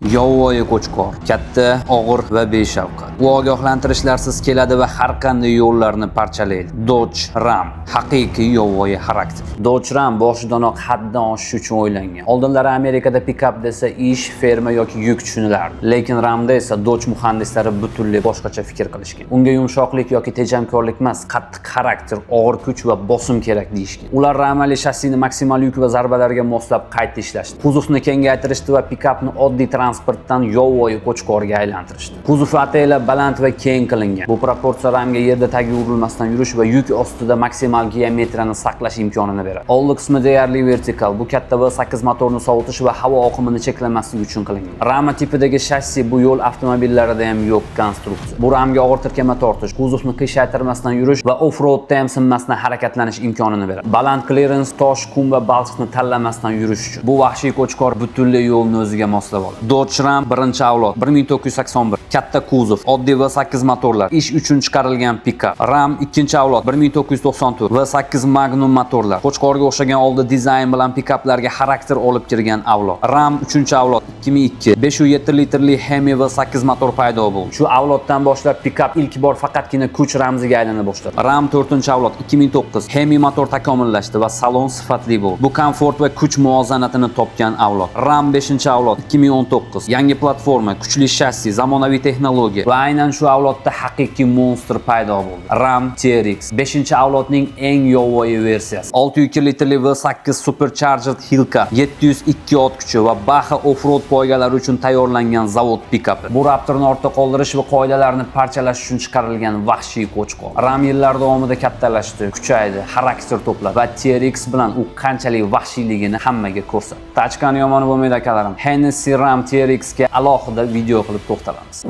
Yovvoyi qo'chqor, katta, og'ir va beshafqat. U ogohlantirishlarsiz keladi va har qanday yo'llarni parchalaydi. Dodge Ram haqiqiy yovvoyi xarakter. Dodge Ram boshidanoq haddan oshish uchun o'ylangan. Oldinlari Amerikada pikap desa ish, ferma yoki yuk tushunilardi. Lekin Ramda esa Dodge muhandislari butunlay boshqacha fikr qilishgan. Unga yumshoqlik yoki tejamkorlik emas, qattiq xarakter, og'ir kuch va bosim kerak deyishgan. Ular ramali shassini maksimal yuk va zarbalarga moslab qayta ishlashdi. Kuzovni kengaytirishdi va pikapni oddiy transportdan yovvoyi qo'chqorga aylantirishdi. Kuzov ataylar baland va keng qilingan. Bu proporsiya Ramga yerda tagi urilmasdan yurish va yuk ostida maksimal geometriyani saqlash imkonini beradi. Old qismi deyarli vertikal. Bu katta V8 motorni sovutish va havo oqimini cheklamaslik uchun qilingan. Rama tipidagi shassi bu yo'l avtomobillarida ham yo'q konstruksiya. Bu Ramga og'ir tirkama tortish, kuzovni qiyshaytirmasdan yurish va off-roadda ham sinmasdan harakatlanish imkonini beradi. Baland clearance, tosh, qum va balchiqni tanlamasdan yurish uchun. Bu vahshiy qo'chqor butunlay yo'lni o'ziga moslab oladi. Dodge Ram birinchi avlod 1981, katta kuzov, oddiy V8 motorlar, ish uchun chiqarilgan pikap. Ram ikkinchi avlod 1994, V8 Magnum motorlar, qo'chqorga o'xshagan oldi dizayn bilan pikaplarga xarakter olib kirgan avlod. Ram 3-avlod 2002, 507 litrli Hemi V8 motor paydo bo'ldi. Shu avloddan boshlab pikap ilk bor faqatgina kuch ramziga aylana boshladi. Ram 4-avlod 2009, Hemi motor takomillashdi va salon sifatli bo'ldi. Bu komfort va kuch muvozanatini topgan avlod. Ram 5-avlod 2019, yangi platforma, kuchli shassi, zamonaviy texnologiya va aynan shu avlodda haqiqiy monster paydo bo'ldi. Ram TRX 5-avlodning eng yovvoyi versiyasi. 602 litrli V8 supercharged Hilka, 702 ot kuchi va baxa off-road poygalari uchun tayyorlangan zavod pikapi. Bu Raptorni ortda qoldirish va qoidalarni parchalash uchun chiqarilgan vahshiy qo'chqor. Ram yillar davomida kattalashdi, kuchaydi, xarakter to'pladi va TRX bilan u qanchalik vahshiyligini hammaga ko'rsatdi. Tachkani yomoni bo'lmaydi akalarim. Hennessy Ram TRX ga alohida video qilib to'xtalamiz.